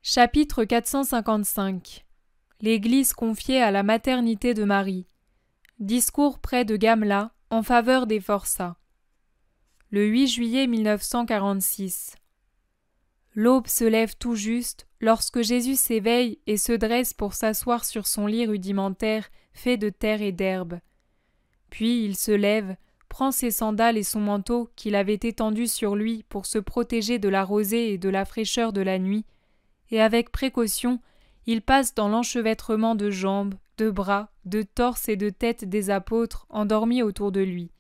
Chapitre 455. L'Église confiée à la maternité de Marie. Discours près de Gamla en faveur des forçats. Le 8 juillet 1946. L'aube se lève tout juste lorsque Jésus s'éveille et se dresse pour s'asseoir sur son lit rudimentaire fait de terre et d'herbe. Puis il se lève, prend ses sandales et son manteau qu'il avait étendu sur lui pour se protéger de la rosée et de la fraîcheur de la nuit, et avec précaution, il passe dans l'enchevêtrement de jambes, de bras, de torses et de têtes des apôtres endormis autour de lui.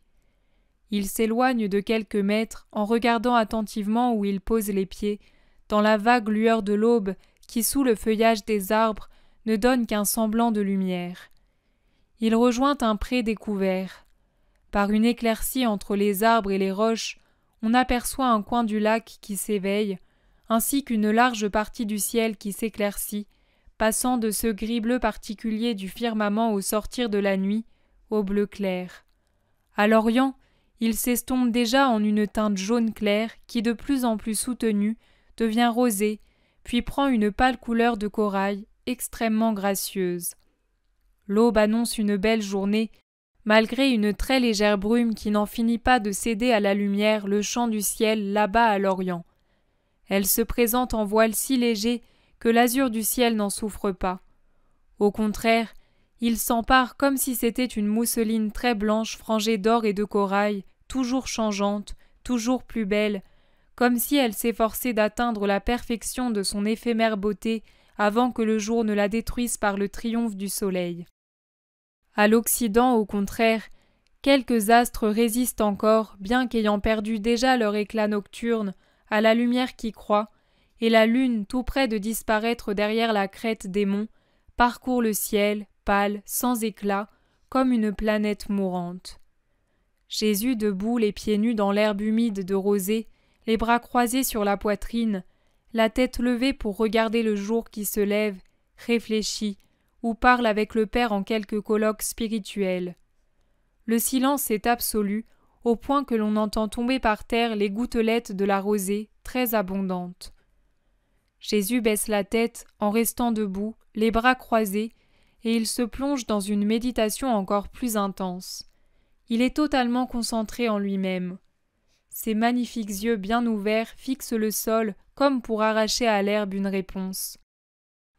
Il s'éloigne de quelques mètres en regardant attentivement où il pose les pieds, dans la vague lueur de l'aube qui, sous le feuillage des arbres, ne donne qu'un semblant de lumière. Il rejoint un pré découvert. Par une éclaircie entre les arbres et les roches, on aperçoit un coin du lac qui s'éveille, ainsi qu'une large partie du ciel qui s'éclaircit, passant de ce gris-bleu particulier du firmament au sortir de la nuit au bleu clair. À l'Orient, il s'estompe déjà en une teinte jaune clair qui, de plus en plus soutenue, devient rosée, puis prend une pâle couleur de corail, extrêmement gracieuse. L'aube annonce une belle journée, malgré une très légère brume qui n'en finit pas de céder à la lumière le champ du ciel là-bas à l'Orient. Elle se présente en voile si léger que l'azur du ciel n'en souffre pas. Au contraire, il s'empare comme si c'était une mousseline très blanche frangée d'or et de corail, toujours changeante, toujours plus belle, comme si elle s'efforçait d'atteindre la perfection de son éphémère beauté avant que le jour ne la détruise par le triomphe du soleil. À l'Occident, au contraire, quelques astres résistent encore, bien qu'ayant perdu déjà leur éclat nocturne, à la lumière qui croît, et la lune, tout près de disparaître derrière la crête des monts, parcourt le ciel, pâle, sans éclat, comme une planète mourante. Jésus debout, les pieds nus dans l'herbe humide de rosée, les bras croisés sur la poitrine, la tête levée pour regarder le jour qui se lève, réfléchit, ou parle avec le Père en quelques colloques spirituels. Le silence est absolu, au point que l'on entend tomber par terre les gouttelettes de la rosée, très abondantes. Jésus baisse la tête en restant debout, les bras croisés, et il se plonge dans une méditation encore plus intense. Il est totalement concentré en lui-même. Ses magnifiques yeux bien ouverts fixent le sol comme pour arracher à l'herbe une réponse.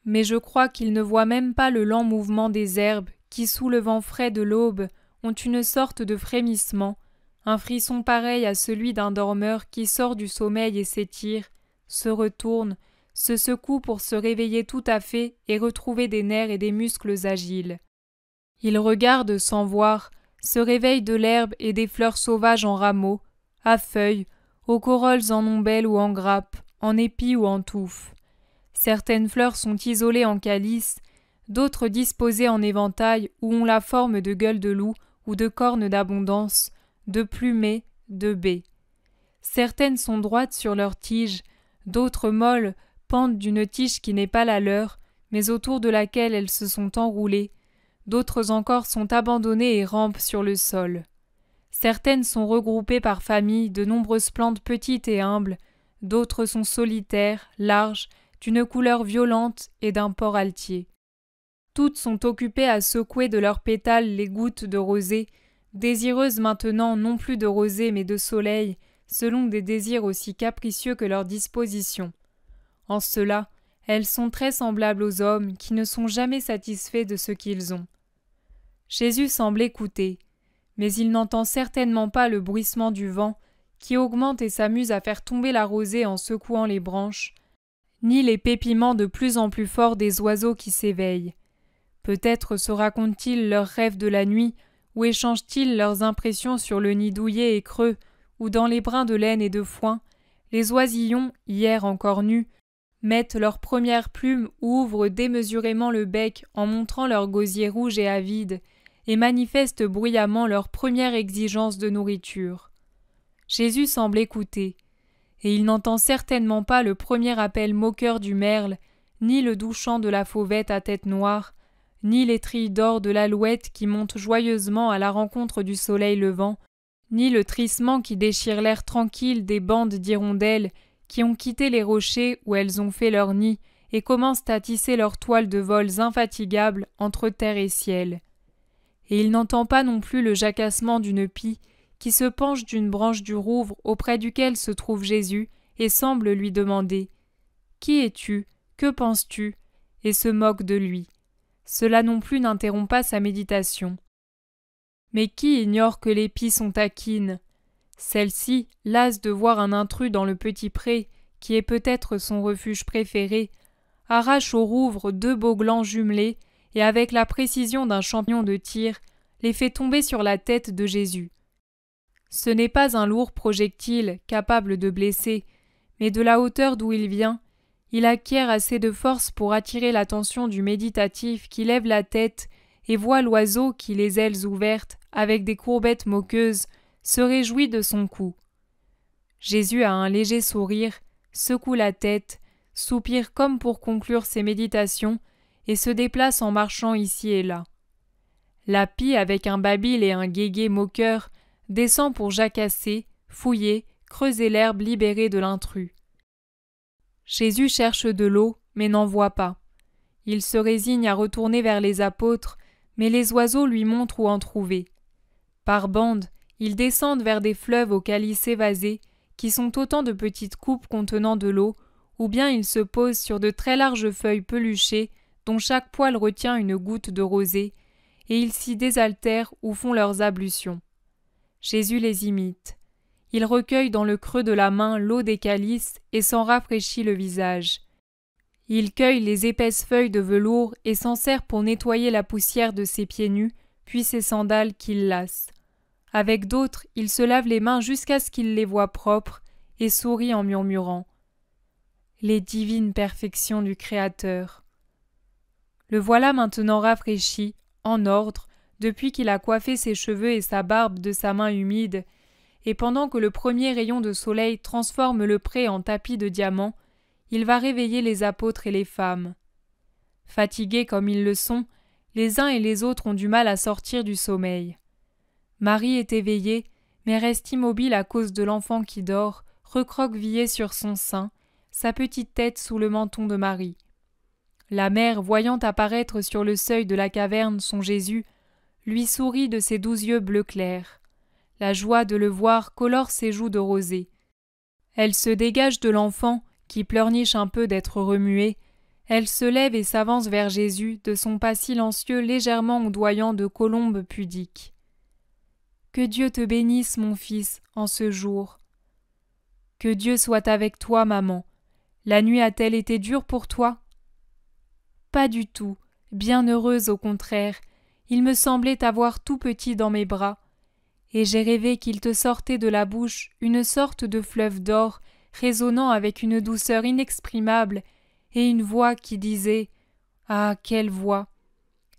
Mais je crois qu'il ne voit même pas le lent mouvement des herbes qui, sous le vent frais de l'aube, ont une sorte de frémissement, un frisson pareil à celui d'un dormeur qui sort du sommeil et s'étire, se retourne, se secoue pour se réveiller tout à fait et retrouver des nerfs et des muscles agiles. Il regarde sans voir, se réveille de l'herbe et des fleurs sauvages en rameaux, à feuilles, aux corolles en ombelles ou en grappes, en épis ou en touffes. Certaines fleurs sont isolées en calices, d'autres disposées en éventail ou ont la forme de gueules de loup ou de cornes d'abondance, de plumées, de baies. Certaines sont droites sur leurs tiges, d'autres molles pendent d'une tige qui n'est pas la leur, mais autour de laquelle elles se sont enroulées, d'autres encore sont abandonnées et rampent sur le sol. Certaines sont regroupées par famille de nombreuses plantes petites et humbles, d'autres sont solitaires, larges, d'une couleur violente et d'un port altier. Toutes sont occupées à secouer de leurs pétales les gouttes de rosée, désireuses maintenant non plus de rosée mais de soleil, selon des désirs aussi capricieux que leur disposition. En cela, elles sont très semblables aux hommes qui ne sont jamais satisfaits de ce qu'ils ont. Jésus semble écouter, mais il n'entend certainement pas le bruissement du vent qui augmente et s'amuse à faire tomber la rosée en secouant les branches, ni les pépiments de plus en plus forts des oiseaux qui s'éveillent. Peut-être se racontent-ils leurs rêves de la nuit, ou échangent-ils leurs impressions sur le nid douillet et creux, ou dans les brins de laine et de foin, les oisillons, hier encore nus, mettent leurs premières plumes ou ouvrent démesurément le bec en montrant leurs gosiers rouges et avides, et manifestent bruyamment leur première exigence de nourriture. Jésus semble écouter, et il n'entend certainement pas le premier appel moqueur du merle, ni le doux chant de la fauvette à tête noire, ni les trilles d'or de l'alouette qui monte joyeusement à la rencontre du soleil levant, ni le trissement qui déchire l'air tranquille des bandes d'hirondelles qui ont quitté les rochers où elles ont fait leur nid et commencent à tisser leurs toiles de vols infatigables entre terre et ciel. Et il n'entend pas non plus le jacassement d'une pie qui se penche d'une branche du rouvre auprès duquel se trouve Jésus et semble lui demander « Qui es-tu ? Que penses-tu ?» et se moque de lui. Cela non plus n'interrompt pas sa méditation. Mais qui ignore que les pies sont taquines ? Celle-ci, lasse de voir un intrus dans le petit pré, qui est peut-être son refuge préféré, arrache au rouvre 2 beaux glands jumelés et avec la précision d'un champion de tir, les fait tomber sur la tête de Jésus. Ce n'est pas un lourd projectile capable de blesser, mais de la hauteur d'où il vient, il acquiert assez de force pour attirer l'attention du méditatif qui lève la tête et voit l'oiseau qui, les ailes ouvertes, avec des courbettes moqueuses, se réjouit de son coup. Jésus a un léger sourire, secoue la tête, soupire comme pour conclure ses méditations et se déplace en marchant ici et là. La pie, avec un babil et un guégué moqueur, descend pour jacasser, fouiller, creuser l'herbe libérée de l'intrus. Jésus cherche de l'eau, mais n'en voit pas. Il se résigne à retourner vers les apôtres, mais les oiseaux lui montrent où en trouver. Par bandes, ils descendent vers des fleuves au calice évasé, qui sont autant de petites coupes contenant de l'eau, ou bien ils se posent sur de très larges feuilles peluchées, dont chaque poil retient une goutte de rosée, et ils s'y désaltèrent ou font leurs ablutions. Jésus les imite. Il recueille dans le creux de la main l'eau des calices et s'en rafraîchit le visage. Il cueille les épaisses feuilles de velours et s'en sert pour nettoyer la poussière de ses pieds nus, puis ses sandales qu'il lasse. Avec d'autres, il se lave les mains jusqu'à ce qu'il les voie propres et sourit en murmurant « Les divines perfections du Créateur ». Le voilà maintenant rafraîchi, en ordre, depuis qu'il a coiffé ses cheveux et sa barbe de sa main humide, et pendant que le premier rayon de soleil transforme le pré en tapis de diamants, il va réveiller les apôtres et les femmes. Fatigués comme ils le sont, les uns et les autres ont du mal à sortir du sommeil. Marie est éveillée, mais reste immobile à cause de l'enfant qui dort, recroquevillé sur son sein, sa petite tête sous le menton de Marie. La mère, voyant apparaître sur le seuil de la caverne son Jésus, lui sourit de ses 12 yeux bleu clair. La joie de le voir colore ses joues de rosée. Elle se dégage de l'enfant, qui pleurniche un peu d'être remué. Elle se lève et s'avance vers Jésus, de son pas silencieux légèrement ondoyant de colombe pudique. « Que Dieu te bénisse, mon fils, en ce jour. »« Que Dieu soit avec toi, maman. La nuit a-t-elle été dure pour toi ?»« Pas du tout, bien heureuse au contraire. Il me semblait t'avoir tout petit dans mes bras. Et j'ai rêvé qu'il te sortait de la bouche une sorte de fleuve d'or, résonnant avec une douceur inexprimable, et une voix qui disait « Ah, quelle voix !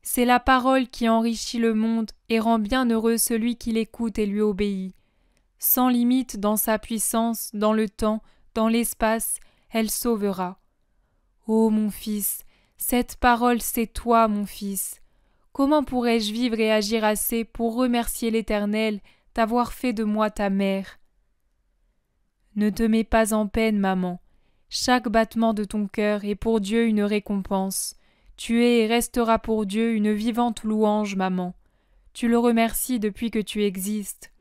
C'est la parole qui enrichit le monde et rend bien heureux celui qui l'écoute et lui obéit. Sans limite dans sa puissance, dans le temps, dans l'espace, elle sauvera. Ô mon fils, cette parole c'est toi, mon fils. Comment pourrais-je vivre et agir assez pour remercier l'Éternel d'avoir fait de moi ta mère ? Ne te mets pas en peine, maman. Chaque battement de ton cœur est pour Dieu une récompense. Tu es et resteras pour Dieu une vivante louange, maman. Tu le remercies depuis que tu existes.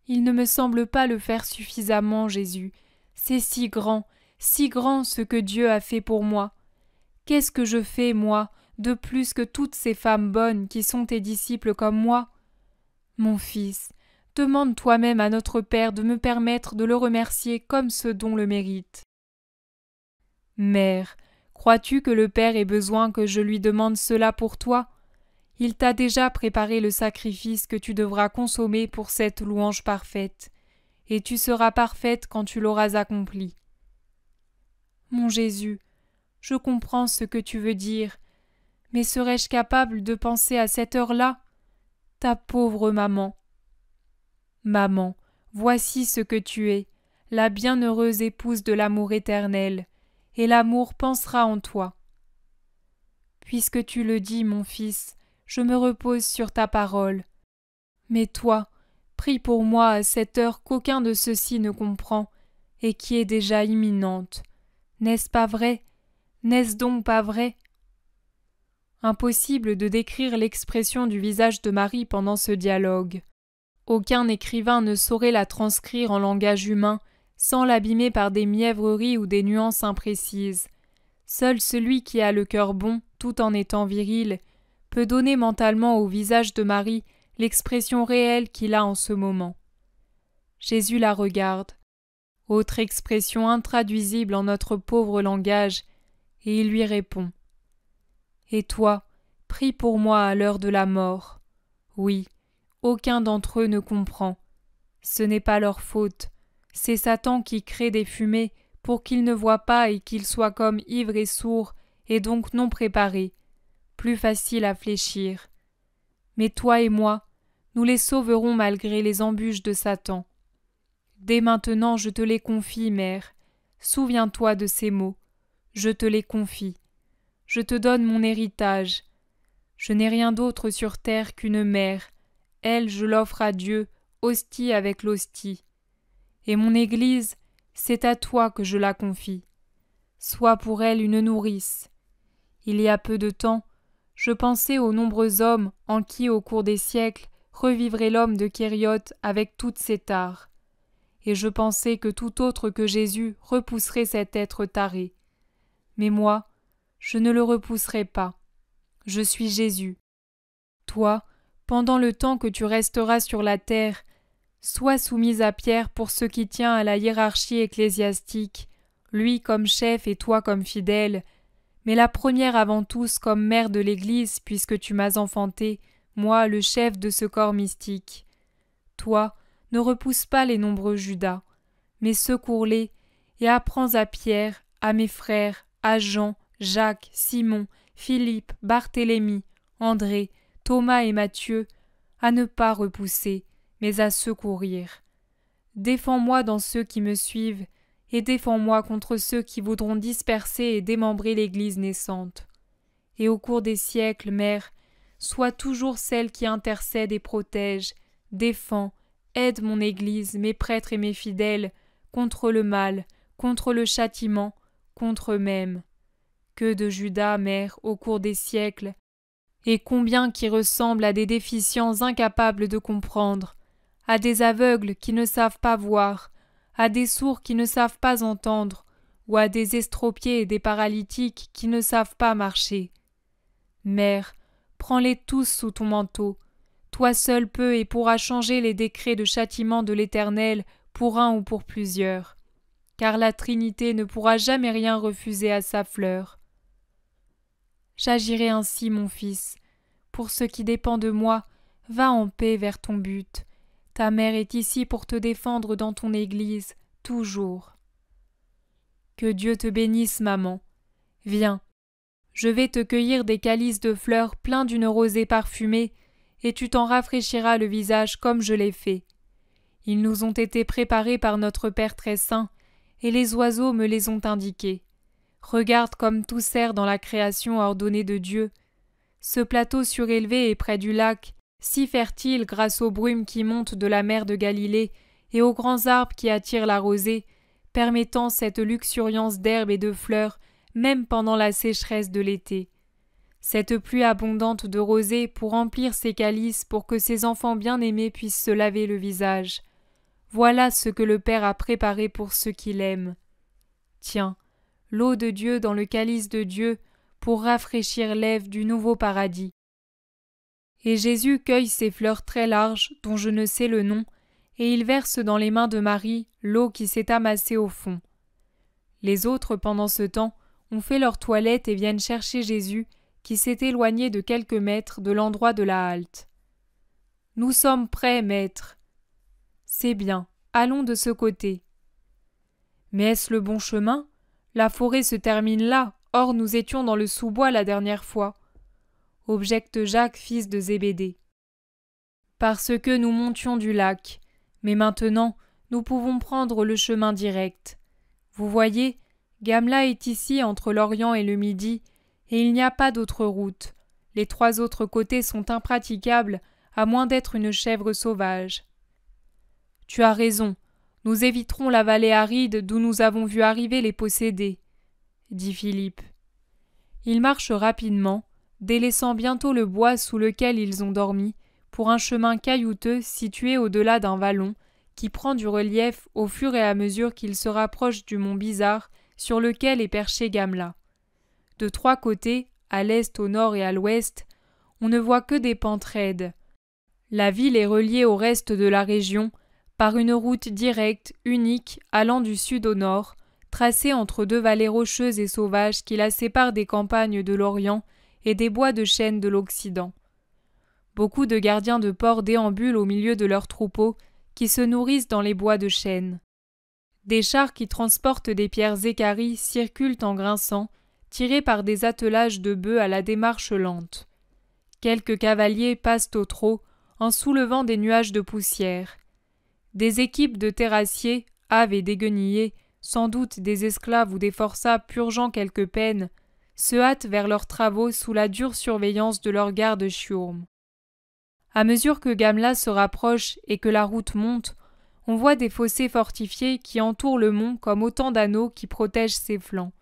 Il ne me semble pas le faire suffisamment, Jésus. C'est si grand ce que Dieu a fait pour moi. Qu'est-ce que je fais, moi, de plus que toutes ces femmes bonnes qui sont tes disciples comme moi ? Mon fils, demande toi-même à notre Père de me permettre de le remercier comme ce dont le mérite. Mère, crois-tu que le Père ait besoin que je lui demande cela pour toi ? Il t'a déjà préparé le sacrifice que tu devras consommer pour cette louange parfaite, et tu seras parfaite quand tu l'auras accomplie. Mon Jésus, je comprends ce que tu veux dire, mais serais-je capable de penser à cette heure-là ? Ta pauvre maman. Maman, voici ce que tu es, la bienheureuse épouse de l'amour éternel, et l'amour pensera en toi. Puisque tu le dis, mon fils, je me repose sur ta parole. Mais toi, prie pour moi à cette heure qu'aucun de ceux-ci ne comprend, et qui est déjà imminente. N'est-ce pas vrai ? N'est-ce donc pas vrai? Impossible de décrire l'expression du visage de Marie pendant ce dialogue. Aucun écrivain ne saurait la transcrire en langage humain sans l'abîmer par des mièvreries ou des nuances imprécises. Seul celui qui a le cœur bon, tout en étant viril, peut donner mentalement au visage de Marie l'expression réelle qu'il a en ce moment. Jésus la regarde. Autre expression intraduisible en notre pauvre langage, et il lui répond. Et toi, prie pour moi à l'heure de la mort. Oui, aucun d'entre eux ne comprend. Ce n'est pas leur faute, c'est Satan qui crée des fumées pour qu'ils ne voient pas et qu'ils soient comme ivres et sourds, et donc non préparés, plus faciles à fléchir. Mais toi et moi, nous les sauverons malgré les embûches de Satan. Dès maintenant je te les confie, mère. Souviens-toi de ces mots. Je te les confie. Je te donne mon héritage. Je n'ai rien d'autre sur terre qu'une mère. Elle, je l'offre à Dieu, hostie avec l'hostie. Et mon Église, c'est à toi que je la confie. Sois pour elle une nourrice. Il y a peu de temps, je pensais aux nombreux hommes en qui, au cours des siècles, revivrait l'homme de Kériote avec toutes ses tares. Et je pensais que tout autre que Jésus repousserait cet être taré. Mais moi, je ne le repousserai pas. Je suis Jésus. Toi, pendant le temps que tu resteras sur la terre, sois soumise à Pierre pour ce qui tient à la hiérarchie ecclésiastique, lui comme chef et toi comme fidèle, mais la première avant tous comme mère de l'Église puisque tu m'as enfanté, moi le chef de ce corps mystique. Toi, ne repousse pas les nombreux Judas, mais secours-les et apprends à Pierre, à mes frères, à Jean, Jacques, Simon, Philippe, Barthélemy, André, Thomas et Matthieu, à ne pas repousser, mais à secourir. Défends-moi dans ceux qui me suivent, et défends-moi contre ceux qui voudront disperser et démembrer l'Église naissante. Et au cours des siècles, Mère, sois toujours celle qui intercède et protège, défend, aide mon Église, mes prêtres et mes fidèles, contre le mal, contre le châtiment, contre eux-mêmes. Que de Judas, Mère, au cours des siècles, et combien qui ressemblent à des déficients incapables de comprendre, à des aveugles qui ne savent pas voir, à des sourds qui ne savent pas entendre, ou à des estropiés et des paralytiques qui ne savent pas marcher. Mère, prends-les tous sous ton manteau. Toi seul peux et pourras changer les décrets de châtiment de l'Éternel pour un ou pour plusieurs, car la Trinité ne pourra jamais rien refuser à sa fleur. J'agirai ainsi, mon fils. Pour ce qui dépend de moi, va en paix vers ton but. Ta mère est ici pour te défendre dans ton Église, toujours. Que Dieu te bénisse, maman. Viens, je vais te cueillir des calices de fleurs pleins d'une rosée parfumée, et tu t'en rafraîchiras le visage comme je l'ai fait. Ils nous ont été préparés par notre Père très saint, et les oiseaux me les ont indiqués. Regarde comme tout sert dans la création ordonnée de Dieu. Ce plateau surélevé et près du lac, si fertile grâce aux brumes qui montent de la mer de Galilée et aux grands arbres qui attirent la rosée, permettant cette luxuriance d'herbes et de fleurs même pendant la sécheresse de l'été. Cette pluie abondante de rosée pour remplir ses calices pour que ses enfants bien-aimés puissent se laver le visage. Voilà ce que le Père a préparé pour ceux qui l'aiment. Tiens, l'eau de Dieu dans le calice de Dieu pour rafraîchir l'Ève du nouveau paradis. Et Jésus cueille ces fleurs très larges, dont je ne sais le nom, et il verse dans les mains de Marie l'eau qui s'est amassée au fond. Les autres, pendant ce temps, ont fait leur toilette et viennent chercher Jésus, qui s'est éloigné de quelques mètres de l'endroit de la halte. « Nous sommes prêts, maître. »« C'est bien, allons de ce côté. »« Mais est-ce le bon chemin ? La forêt se termine là, or nous étions dans le sous-bois la dernière fois. » Objecte Jacques, fils de Zébédée. « Parce que nous montions du lac, mais maintenant nous pouvons prendre le chemin direct. Vous voyez, Gamla est ici entre l'Orient et le Midi, et il n'y a pas d'autre route. Les 3 autres côtés sont impraticables, à moins d'être une chèvre sauvage. »« Tu as raison, nous éviterons la vallée aride d'où nous avons vu arriver les possédés, » dit Philippe. Ils marchent rapidement, délaissant bientôt le bois sous lequel ils ont dormi, pour un chemin caillouteux situé au-delà d'un vallon, qui prend du relief au fur et à mesure qu'ils se rapprochent du mont Bizarre sur lequel est perché Gamla. De trois côtés, à l'est, au nord et à l'ouest, on ne voit que des pentes raides. La ville est reliée au reste de la région par une route directe, unique, allant du sud au nord, tracée entre deux vallées rocheuses et sauvages qui la séparent des campagnes de l'Orient et des bois de chêne de l'Occident. Beaucoup de gardiens de port déambulent au milieu de leurs troupeaux qui se nourrissent dans les bois de chêne. Des chars qui transportent des pierres équarries circulent en grinçant, tirés par des attelages de bœufs à la démarche lente. Quelques cavaliers passent au trot en soulevant des nuages de poussière. Des équipes de terrassiers, haves et déguenillés, sans doute des esclaves ou des forçats purgeant quelque peine, se hâtent vers leurs travaux sous la dure surveillance de leurs gardes chiourmes. À mesure que Gamla se rapproche et que la route monte, on voit des fossés fortifiés qui entourent le mont comme autant d'anneaux qui protègent ses flancs.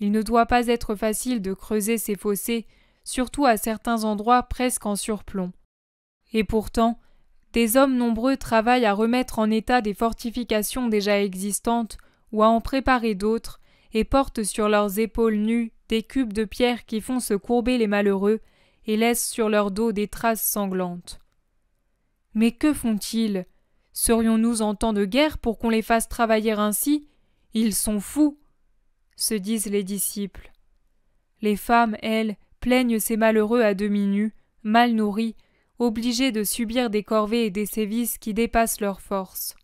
Il ne doit pas être facile de creuser ces fossés, surtout à certains endroits presque en surplomb. Et pourtant, des hommes nombreux travaillent à remettre en état des fortifications déjà existantes ou à en préparer d'autres, et portent sur leurs épaules nues des cubes de pierre qui font se courber les malheureux et laissent sur leur dos des traces sanglantes. Mais que font-ils ? Serions-nous en temps de guerre pour qu'on les fasse travailler ainsi ? Ils sont fous, se disent les disciples. Les femmes, elles, plaignent ces malheureux à demi nus, mal nourris, obligés de subir des corvées et des sévices qui dépassent leurs forces.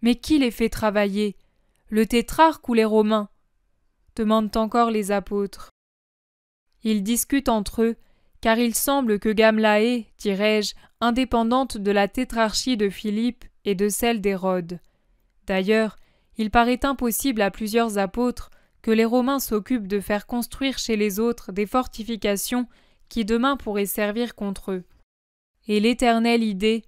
Mais qui les fait travailler ? Le tétrarque ou les Romains ? Demandent encore les apôtres. Ils discutent entre eux, car il semble que Gamla est, dirais-je, indépendante de la tétrarchie de Philippe et de celle d'Hérode. D'ailleurs, il paraît impossible à plusieurs apôtres que les Romains s'occupent de faire construire chez les autres des fortifications qui demain pourraient servir contre eux. Et l'éternelle idée,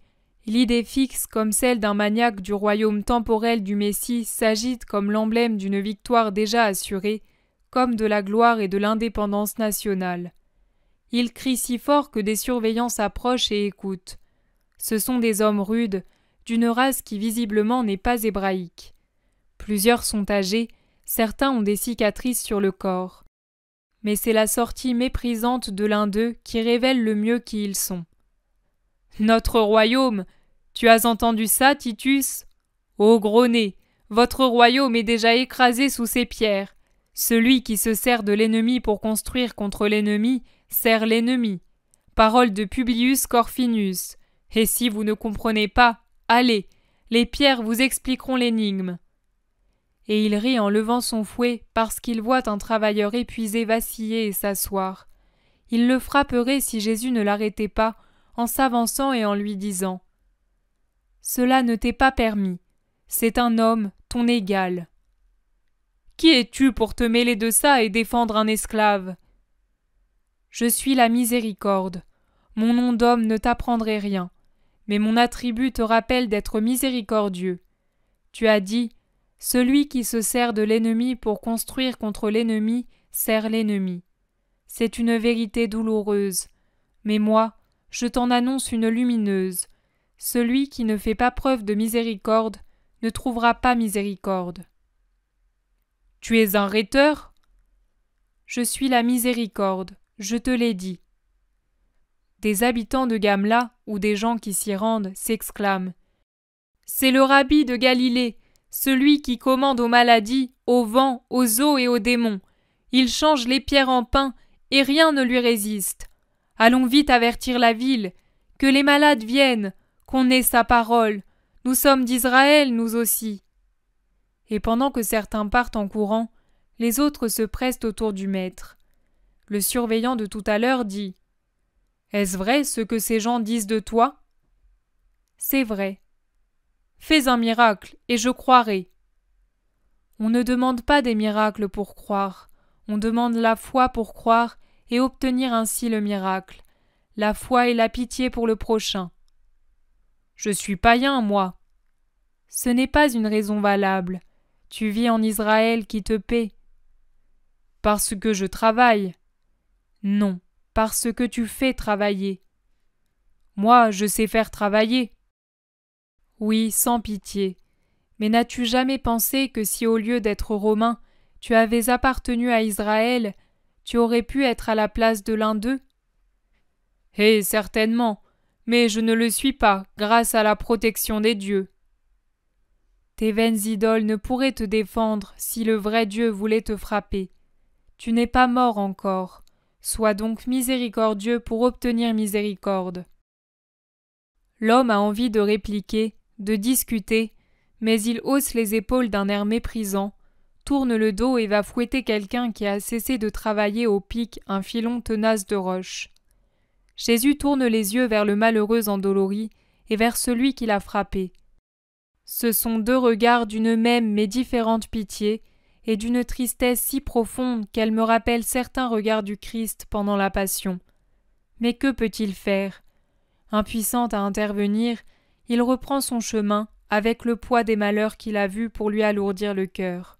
l'idée fixe comme celle d'un maniaque du royaume temporel du Messie s'agite comme l'emblème d'une victoire déjà assurée, comme de la gloire et de l'indépendance nationale. Il crie si fort que des surveillants s'approchent et écoutent. Ce sont des hommes rudes, d'une race qui visiblement n'est pas hébraïque. Plusieurs sont âgés, certains ont des cicatrices sur le corps. Mais c'est la sortie méprisante de l'un d'eux qui révèle le mieux qui ils sont. « Notre royaume ! Tu as entendu ça, Titus ? Ô gros nez, votre royaume est déjà écrasé sous ces pierres. Celui qui se sert de l'ennemi pour construire contre l'ennemi sert l'ennemi. Parole de Publius Corfinus. Et si vous ne comprenez pas, allez, les pierres vous expliqueront l'énigme. » Et il rit en levant son fouet parce qu'il voit un travailleur épuisé vaciller et s'asseoir. Il le frapperait si Jésus ne l'arrêtait pas, en s'avançant et en lui disant « Cela ne t'est pas permis. C'est un homme, ton égal. » Qui es-tu pour te mêler de ça et défendre un esclave ? Je suis la miséricorde. Mon nom d'homme ne t'apprendrait rien, mais mon attribut te rappelle d'être miséricordieux. Tu as dit « Celui qui se sert de l'ennemi pour construire contre l'ennemi sert l'ennemi. » C'est une vérité douloureuse, mais moi, je t'en annonce une lumineuse. Celui qui ne fait pas preuve de miséricorde ne trouvera pas miséricorde. Tu es un rhéteur ? Je suis la miséricorde, je te l'ai dit. Des habitants de Gamla, ou des gens qui s'y rendent, s'exclament. C'est le rabbi de Galilée, celui qui commande aux maladies, au vent, aux eaux et aux démons. Il change les pierres en pain, et rien ne lui résiste. Allons vite avertir la ville, que les malades viennent, qu'on ait sa parole. Nous sommes d'Israël, nous aussi. Et pendant que certains partent en courant, les autres se pressent autour du maître. Le surveillant de tout à l'heure dit « Est-ce vrai ce que ces gens disent de toi ?» « C'est vrai. »« Fais un miracle, et je croirai. » On ne demande pas des miracles pour croire, on demande la foi pour croire et obtenir ainsi le miracle, la foi et la pitié pour le prochain. Je suis païen, moi. Ce n'est pas une raison valable. Tu vis en Israël qui te paie. Parce que je travaille. Non, parce que tu fais travailler. Moi, je sais faire travailler. Oui, sans pitié. Mais n'as-tu jamais pensé que si au lieu d'être romain, tu avais appartenu à Israël, tu aurais pu être à la place de l'un d'eux? Eh, certainement, mais je ne le suis pas, grâce à la protection des dieux. Tes vaines idoles ne pourraient te défendre si le vrai Dieu voulait te frapper. Tu n'es pas mort encore. Sois donc miséricordieux pour obtenir miséricorde. L'homme a envie de répliquer, de discuter, mais il hausse les épaules d'un air méprisant, tourne le dos et va fouetter quelqu'un qui a cessé de travailler au pic un filon tenace de roche. Jésus tourne les yeux vers le malheureux endolori et vers celui qui l'a frappé. Ce sont deux regards d'une même mais différente pitié et d'une tristesse si profonde qu'elle me rappelle certains regards du Christ pendant la Passion. Mais que peut-il faire? Impuissant à intervenir, il reprend son chemin avec le poids des malheurs qu'il a vus pour lui alourdir le cœur.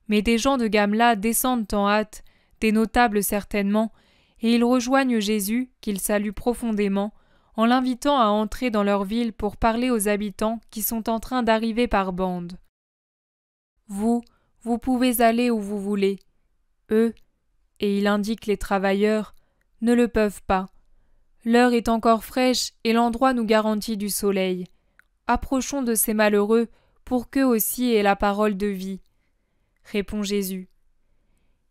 Mais des gens de Gamla descendent en hâte, des notables certainement, et ils rejoignent Jésus, qu'ils saluent profondément, en l'invitant à entrer dans leur ville pour parler aux habitants qui sont en train d'arriver par bandes. Vous pouvez aller où vous voulez. Eux, et il indique les travailleurs, ne le peuvent pas. L'heure est encore fraîche et l'endroit nous garantit du soleil. Approchons de ces malheureux pour qu'eux aussi aient la parole de vie. Répond Jésus.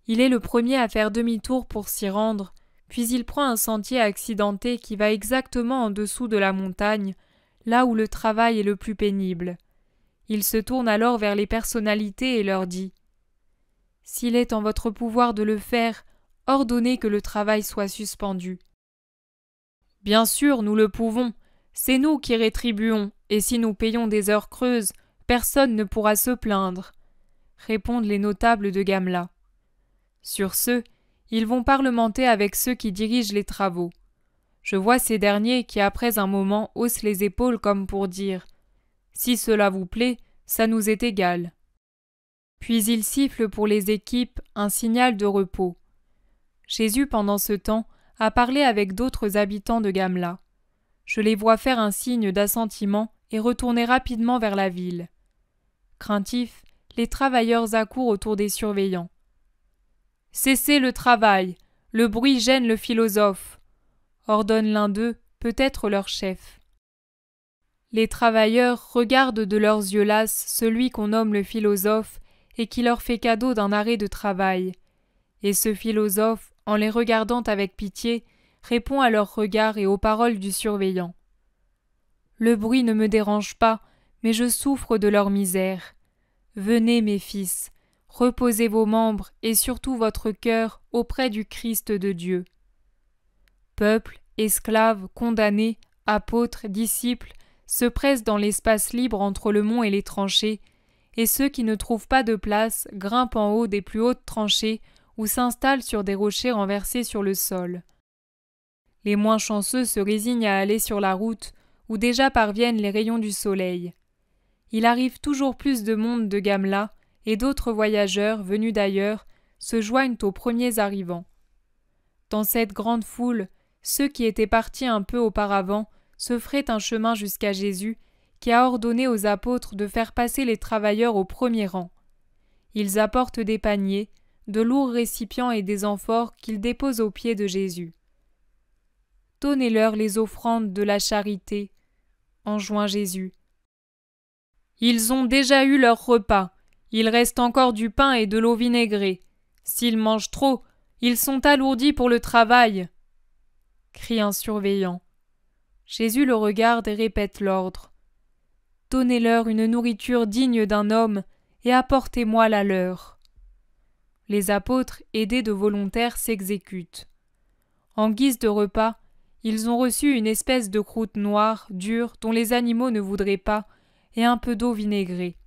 Il est le premier à faire demi-tour pour s'y rendre, puis il prend un sentier accidenté qui va exactement en dessous de la montagne, là où le travail est le plus pénible. Il se tourne alors vers les personnalités et leur dit « S'il est en votre pouvoir de le faire, ordonnez que le travail soit suspendu. » Bien sûr, nous le pouvons, c'est nous qui rétribuons, et si nous payons des heures creuses, personne ne pourra se plaindre, répondent les notables de Gamla. Sur ce, ils vont parlementer avec ceux qui dirigent les travaux. Je vois ces derniers qui, après un moment, haussent les épaules comme pour dire « Si cela vous plaît, ça nous est égal. » Puis ils sifflent pour les équipes un signal de repos. Jésus, pendant ce temps, a parlé avec d'autres habitants de Gamla. Je les vois faire un signe d'assentiment et retourner rapidement vers la ville. Craintifs, les travailleurs accourent autour des surveillants. « Cessez le travail, le bruit gêne le philosophe », ordonne l'un d'eux, peut-être leur chef. Les travailleurs regardent de leurs yeux lasses celui qu'on nomme le philosophe et qui leur fait cadeau d'un arrêt de travail. Et ce philosophe, en les regardant avec pitié, répond à leurs regards et aux paroles du surveillant. « Le bruit ne me dérange pas, mais je souffre de leur misère. Venez, mes fils, reposez vos membres et surtout votre cœur auprès du Christ de Dieu. » Peuple, esclaves, condamnés, apôtres, disciples se pressent dans l'espace libre entre le mont et les tranchées, et ceux qui ne trouvent pas de place grimpent en haut des plus hautes tranchées ou s'installent sur des rochers renversés sur le sol. Les moins chanceux se résignent à aller sur la route où déjà parviennent les rayons du soleil. Il arrive toujours plus de monde de Gamla et d'autres voyageurs venus d'ailleurs se joignent aux premiers arrivants. Dans cette grande foule, ceux qui étaient partis un peu auparavant se feraient un chemin jusqu'à Jésus, qui a ordonné aux apôtres de faire passer les travailleurs au premier rang. Ils apportent des paniers, de lourds récipients et des amphores qu'ils déposent aux pieds de Jésus. « Donnez-leur les offrandes de la charité, » enjoint Jésus. « Ils ont déjà eu leur repas, il reste encore du pain et de l'eau vinaigrée. S'ils mangent trop, ils sont alourdis pour le travail, » crie un surveillant. Jésus le regarde et répète l'ordre. « Donnez-leur une nourriture digne d'un homme et apportez-moi la leur. » Les apôtres, aidés de volontaires, s'exécutent. En guise de repas, ils ont reçu une espèce de croûte noire, dure, dont les animaux ne voudraient pas, et un peu d'eau vinaigrée.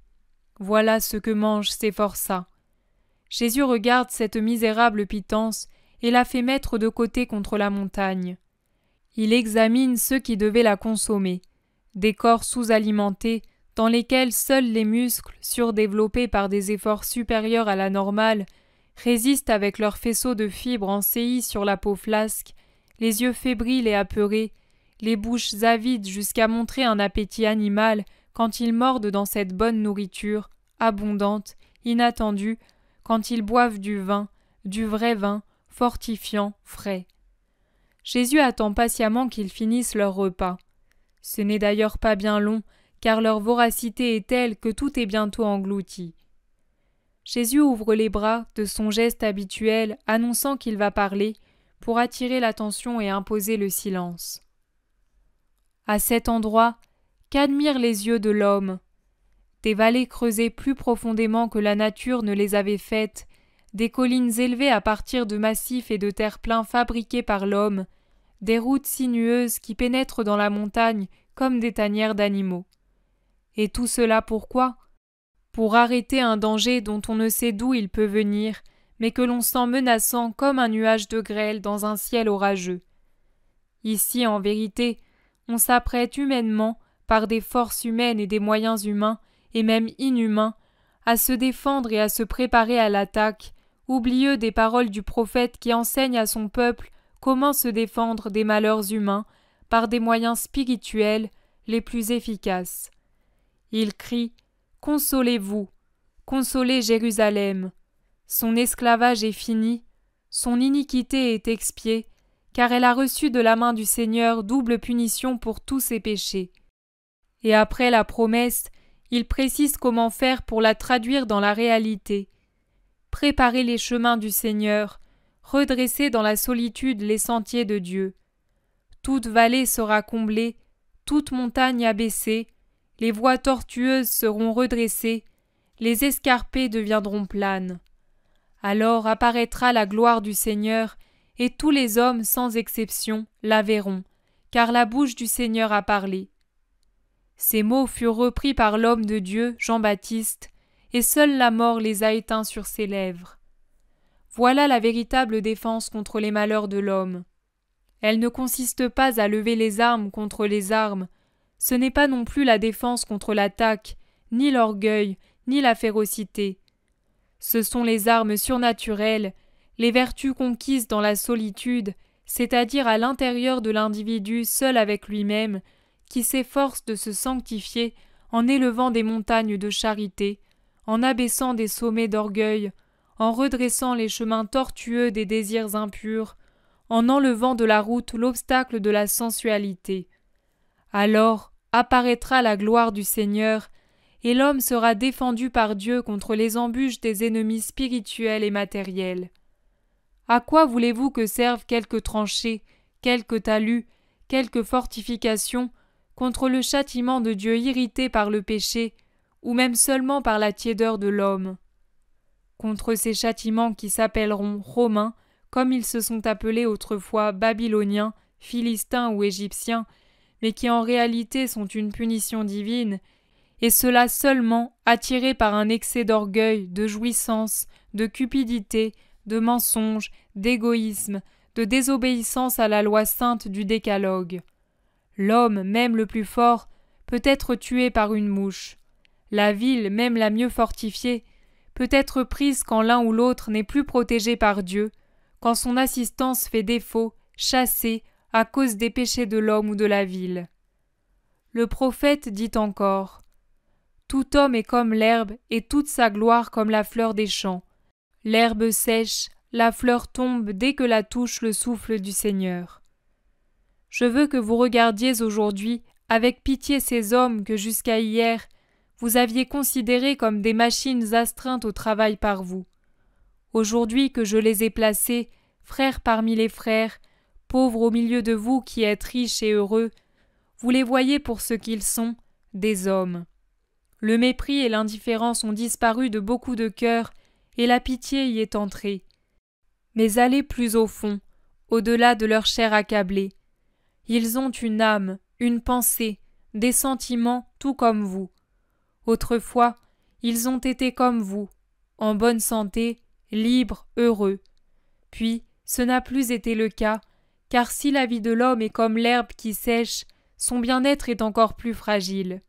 Voilà ce que mangent ces forçats. Jésus regarde cette misérable pitance et la fait mettre de côté contre la montagne. Il examine ceux qui devaient la consommer, des corps sous-alimentés, dans lesquels seuls les muscles, surdéveloppés par des efforts supérieurs à la normale, résistent avec leurs faisceaux de fibres en saillie sur la peau flasque, les yeux fébriles et apeurés, les bouches avides jusqu'à montrer un appétit animal quand ils mordent dans cette bonne nourriture, abondante, inattendue, quand ils boivent du vrai vin, fortifiant, frais. Jésus attend patiemment qu'ils finissent leur repas. Ce n'est d'ailleurs pas bien long, car leur voracité est telle que tout est bientôt englouti. Jésus ouvre les bras de son geste habituel, annonçant qu'il va parler, pour attirer l'attention et imposer le silence. À cet endroit, qu'admirent les yeux de l'homme? Des vallées creusées plus profondément que la nature ne les avait faites, des collines élevées à partir de massifs et de terre-pleins fabriqués par l'homme, des routes sinueuses qui pénètrent dans la montagne comme des tanières d'animaux. Et tout cela pourquoi? Pour arrêter un danger dont on ne sait d'où il peut venir, mais que l'on sent menaçant comme un nuage de grêle dans un ciel orageux. Ici, en vérité, on s'apprête humainement, par des forces humaines et des moyens humains, et même inhumains, à se défendre et à se préparer à l'attaque, oublieux des paroles du prophète qui enseigne à son peuple comment se défendre des malheurs humains par des moyens spirituels les plus efficaces. Il crie « Consolez-vous, consolez Jérusalem. Son esclavage est fini, son iniquité est expiée, car elle a reçu de la main du Seigneur double punition pour tous ses péchés. » Et après la promesse, il précise comment faire pour la traduire dans la réalité. Préparer les chemins du Seigneur, redresser dans la solitude les sentiers de Dieu. Toute vallée sera comblée, toute montagne abaissée, les voies tortueuses seront redressées, les escarpées deviendront planes. Alors apparaîtra la gloire du Seigneur, et tous les hommes sans exception la verront, car la bouche du Seigneur a parlé. Ces mots furent repris par l'homme de Dieu, Jean-Baptiste, et seule la mort les a éteints sur ses lèvres. Voilà la véritable défense contre les malheurs de l'homme. Elle ne consiste pas à lever les armes contre les armes, ce n'est pas non plus la défense contre l'attaque, ni l'orgueil, ni la férocité. Ce sont les armes surnaturelles, les vertus conquises dans la solitude, c'est-à-dire à l'intérieur de l'individu seul avec lui-même, qui s'efforce de se sanctifier en élevant des montagnes de charité, en abaissant des sommets d'orgueil, en redressant les chemins tortueux des désirs impurs, en enlevant de la route l'obstacle de la sensualité. Alors apparaîtra la gloire du Seigneur, et l'homme sera défendu par Dieu contre les embûches des ennemis spirituels et matériels. À quoi voulez-vous que servent quelques tranchées, quelques talus, quelques fortifications contre le châtiment de Dieu irrité par le péché, ou même seulement par la tiédeur de l'homme? Contre ces châtiments qui s'appelleront romains, comme ils se sont appelés autrefois babyloniens, philistins ou égyptiens, mais qui en réalité sont une punition divine, et cela seulement attiré par un excès d'orgueil, de jouissance, de cupidité, de mensonge, d'égoïsme, de désobéissance à la loi sainte du décalogue. L'homme, même le plus fort, peut être tué par une mouche. La ville, même la mieux fortifiée, peut être prise quand l'un ou l'autre n'est plus protégé par Dieu, quand son assistance fait défaut, chassée, à cause des péchés de l'homme ou de la ville. Le prophète dit encore « Tout homme est comme l'herbe et toute sa gloire comme la fleur des champs. L'herbe sèche, la fleur tombe dès que la touche le souffle du Seigneur. » Je veux que vous regardiez aujourd'hui avec pitié ces hommes que jusqu'à hier vous aviez considérés comme des machines astreintes au travail par vous. Aujourd'hui que je les ai placés, frères parmi les frères, pauvres au milieu de vous qui êtes riches et heureux, vous les voyez pour ce qu'ils sont, des hommes. Le mépris et l'indifférence ont disparu de beaucoup de cœurs et la pitié y est entrée. Mais allez plus au fond, au-delà de leur chair accablée. Ils ont une âme, une pensée, des sentiments tout comme vous. Autrefois, ils ont été comme vous, en bonne santé, libres, heureux. Puis, ce n'a plus été le cas, car si la vie de l'homme est comme l'herbe qui sèche, son bien-être est encore plus fragile.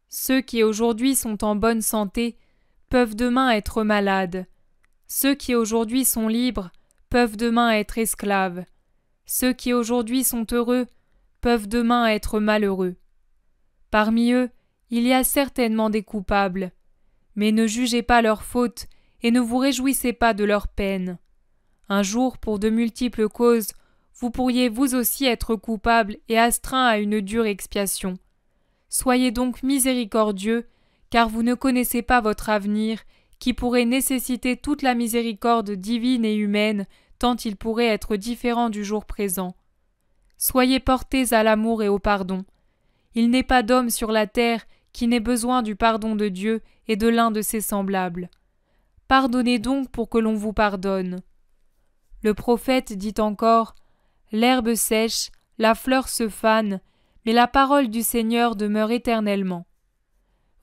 Ceux qui aujourd'hui sont en bonne santé peuvent demain être malades. Ceux qui aujourd'hui sont libres peuvent demain être esclaves. Ceux qui aujourd'hui sont heureux peuvent demain être malheureux. Parmi eux, il y a certainement des coupables, mais ne jugez pas leurs fautes et ne vous réjouissez pas de leurs peines. Un jour, pour de multiples causes, vous pourriez vous aussi être coupable et astreint à une dure expiation. Soyez donc miséricordieux, car vous ne connaissez pas votre avenir, qui pourrait nécessiter toute la miséricorde divine et humaine, tant il pourrait être différent du jour présent. Soyez portés à l'amour et au pardon. Il n'est pas d'homme sur la terre qui n'ait besoin du pardon de Dieu et de l'un de ses semblables. Pardonnez donc pour que l'on vous pardonne. Le prophète dit encore « L'herbe sèche, la fleur se fane, mais la parole du Seigneur demeure éternellement. »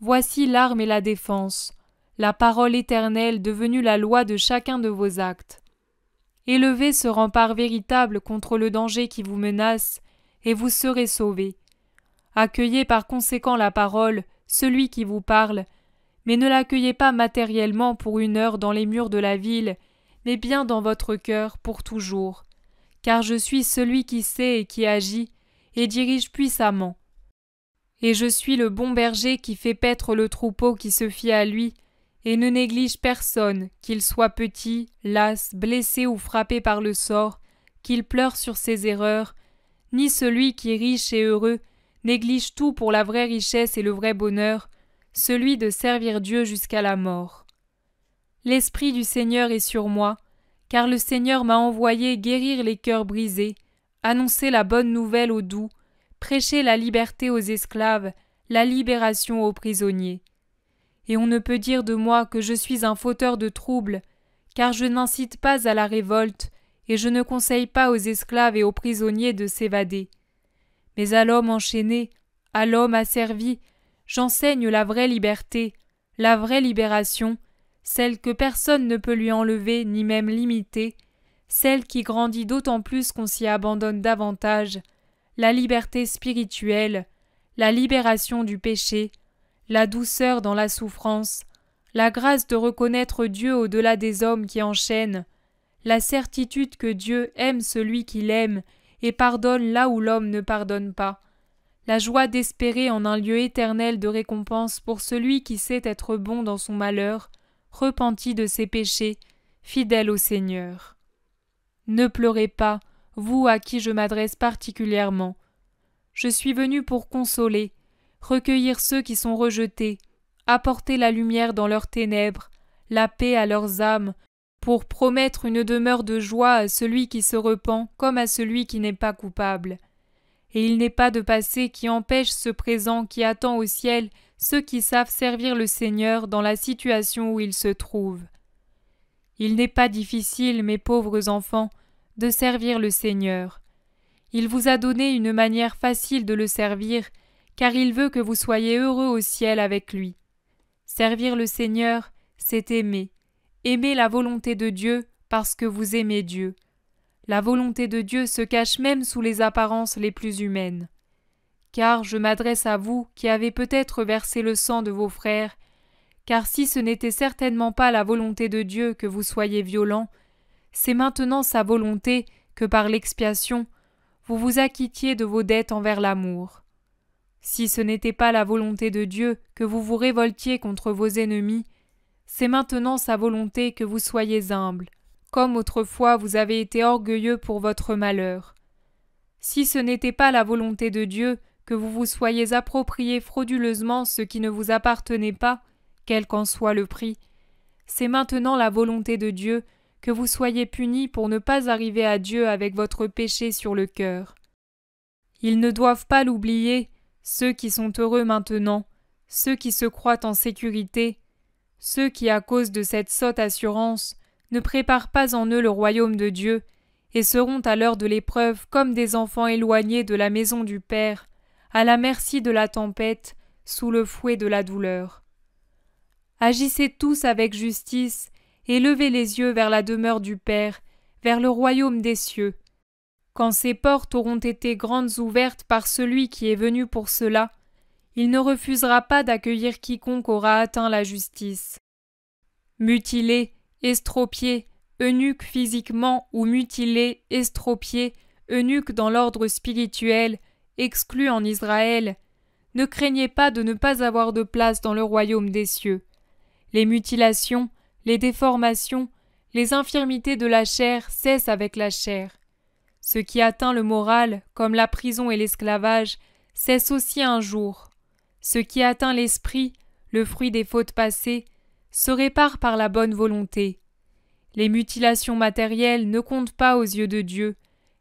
Voici l'arme et la défense, la parole éternelle devenue la loi de chacun de vos actes. Élevez ce rempart véritable contre le danger qui vous menace, et vous serez sauvés. Accueillez par conséquent la parole, celui qui vous parle, mais ne l'accueillez pas matériellement pour une heure dans les murs de la ville, mais bien dans votre cœur pour toujours. Car je suis celui qui sait et qui agit, et dirige puissamment. Et je suis le bon berger qui fait paître le troupeau qui se fie à lui, et ne néglige personne, qu'il soit petit, las, blessé ou frappé par le sort, qu'il pleure sur ses erreurs, ni celui qui, riche et heureux, néglige tout pour la vraie richesse et le vrai bonheur, celui de servir Dieu jusqu'à la mort. L'Esprit du Seigneur est sur moi, car le Seigneur m'a envoyé guérir les cœurs brisés, annoncer la bonne nouvelle aux doux, prêcher la liberté aux esclaves, la libération aux prisonniers. Et on ne peut dire de moi que je suis un fauteur de troubles, car je n'incite pas à la révolte, et je ne conseille pas aux esclaves et aux prisonniers de s'évader. Mais à l'homme enchaîné, à l'homme asservi, j'enseigne la vraie liberté, la vraie libération, celle que personne ne peut lui enlever ni même limiter, celle qui grandit d'autant plus qu'on s'y abandonne davantage, la liberté spirituelle, la libération du péché, la douceur dans la souffrance, la grâce de reconnaître Dieu au-delà des hommes qui enchaînent, la certitude que Dieu aime celui qu'il aime et pardonne là où l'homme ne pardonne pas, la joie d'espérer en un lieu éternel de récompense pour celui qui sait être bon dans son malheur, repenti de ses péchés, fidèle au Seigneur. Ne pleurez pas, vous à qui je m'adresse particulièrement. Je suis venu pour consoler, recueillir ceux qui sont rejetés, apporter la lumière dans leurs ténèbres, la paix à leurs âmes, pour promettre une demeure de joie à celui qui se repent comme à celui qui n'est pas coupable. Et il n'est pas de passé qui empêche ce présent qui attend au ciel ceux qui savent servir le Seigneur dans la situation où ils se trouvent. Il n'est pas difficile, mes pauvres enfants, de servir le Seigneur. Il vous a donné une manière facile de le servir, car il veut que vous soyez heureux au ciel avec lui. Servir le Seigneur, c'est aimer. Aimer la volonté de Dieu parce que vous aimez Dieu. La volonté de Dieu se cache même sous les apparences les plus humaines. Car je m'adresse à vous qui avez peut-être versé le sang de vos frères, car si ce n'était certainement pas la volonté de Dieu que vous soyez violents, c'est maintenant sa volonté que par l'expiation, vous vous acquittiez de vos dettes envers l'amour. Si ce n'était pas la volonté de Dieu que vous vous révoltiez contre vos ennemis, c'est maintenant sa volonté que vous soyez humbles, comme autrefois vous avez été orgueilleux pour votre malheur. Si ce n'était pas la volonté de Dieu que vous vous soyez approprié frauduleusement ce qui ne vous appartenait pas, quel qu'en soit le prix, c'est maintenant la volonté de Dieu que vous soyez punis pour ne pas arriver à Dieu avec votre péché sur le cœur. Ils ne doivent pas l'oublier, ceux qui sont heureux maintenant, ceux qui se croient en sécurité, ceux qui, à cause de cette sotte assurance, ne préparent pas en eux le royaume de Dieu, et seront à l'heure de l'épreuve comme des enfants éloignés de la maison du Père, à la merci de la tempête, sous le fouet de la douleur. Agissez tous avec justice, et levez les yeux vers la demeure du Père, vers le royaume des cieux. Quand ces portes auront été grandes ouvertes par celui qui est venu pour cela, il ne refusera pas d'accueillir quiconque aura atteint la justice. Mutilés, estropiés, eunuques physiquement ou mutilés, estropiés, eunuques dans l'ordre spirituel, exclus en Israël, ne craignez pas de ne pas avoir de place dans le royaume des cieux. Les mutilations, les déformations, les infirmités de la chair cessent avec la chair. Ce qui atteint le moral, comme la prison et l'esclavage, cesse aussi un jour. Ce qui atteint l'esprit, le fruit des fautes passées, se répare par la bonne volonté. Les mutilations matérielles ne comptent pas aux yeux de Dieu.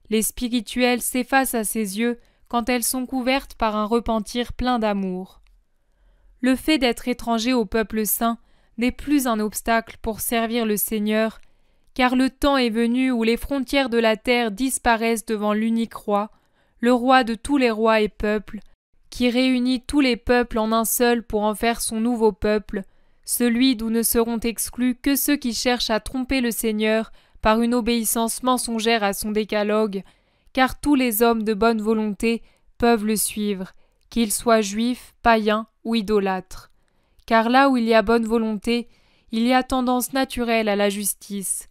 Les spirituelles s'effacent à ses yeux quand elles sont couvertes par un repentir plein d'amour. Le fait d'être étranger au peuple saint n'est plus un obstacle pour servir le Seigneur, car le temps est venu où les frontières de la terre disparaissent devant l'unique roi, le roi de tous les rois et peuples, qui réunit tous les peuples en un seul pour en faire son nouveau peuple, celui d'où ne seront exclus que ceux qui cherchent à tromper le Seigneur par une obéissance mensongère à son décalogue, car tous les hommes de bonne volonté peuvent le suivre, qu'ils soient juifs, païens ou idolâtres. Car là où il y a bonne volonté, il y a tendance naturelle à la justice.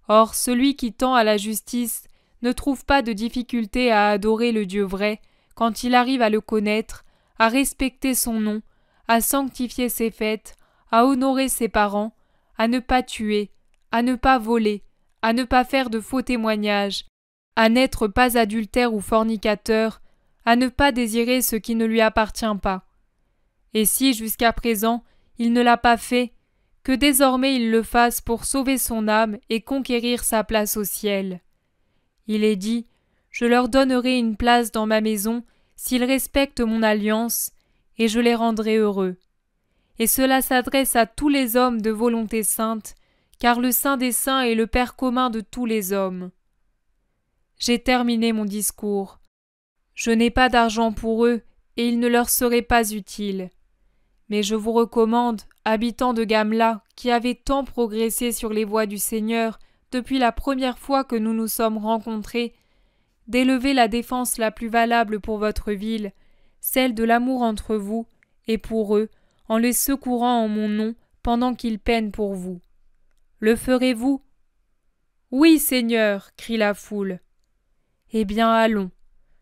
Or, celui qui tend à la justice ne trouve pas de difficulté à adorer le Dieu vrai, quand il arrive à le connaître, à respecter son nom, à sanctifier ses fêtes, à honorer ses parents, à ne pas tuer, à ne pas voler, à ne pas faire de faux témoignages, à n'être pas adultère ou fornicateur, à ne pas désirer ce qui ne lui appartient pas. Et si, jusqu'à présent, il ne l'a pas fait, que désormais il le fasse pour sauver son âme et conquérir sa place au ciel. Il est dit, « Je leur donnerai une place dans ma maison s'ils respectent mon alliance, et je les rendrai heureux. » Et cela s'adresse à tous les hommes de volonté sainte, car le Saint des Saints est le Père commun de tous les hommes. J'ai terminé mon discours. Je n'ai pas d'argent pour eux, et il ne leur serait pas utile. Mais je vous recommande, habitants de Gamla, qui avez tant progressé sur les voies du Seigneur depuis la première fois que nous nous sommes rencontrés, d'élever la défense la plus valable pour votre ville, celle de l'amour entre vous, et pour eux, en les secourant en mon nom pendant qu'ils peinent pour vous. Le ferez-vous ? Oui, Seigneur, crie la foule. Eh bien, allons.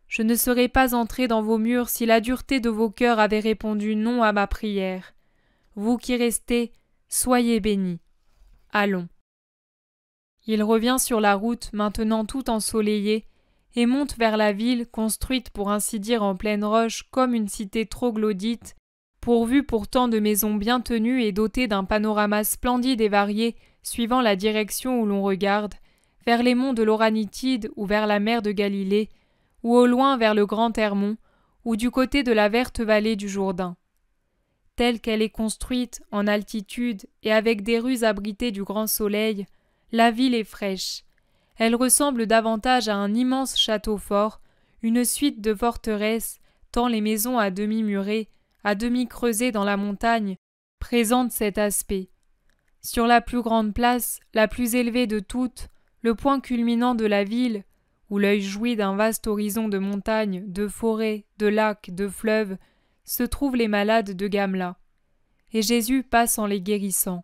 Je ne serais pas entré dans vos murs si la dureté de vos cœurs avait répondu non à ma prière. Vous qui restez, soyez bénis. Allons. Il revient sur la route, maintenant tout ensoleillée, et monte vers la ville, construite pour ainsi dire en pleine roche, comme une cité troglodyte, pourvue pourtant de maisons bien tenues et dotée d'un panorama splendide et varié, suivant la direction où l'on regarde, vers les monts de l'Oranitide ou vers la mer de Galilée, ou au loin vers le grand Hermon, ou du côté de la verte vallée du Jourdain. Telle qu'elle est construite, en altitude et avec des rues abritées du grand soleil, la ville est fraîche. Elle ressemble davantage à un immense château fort, une suite de forteresses, tant les maisons à demi murées, à demi creusées dans la montagne, présentent cet aspect. Sur la plus grande place, la plus élevée de toutes, le point culminant de la ville, où l'œil jouit d'un vaste horizon de montagnes, de forêts, de lacs, de fleuves, se trouvent les malades de Gamla. Et Jésus passe en les guérissant.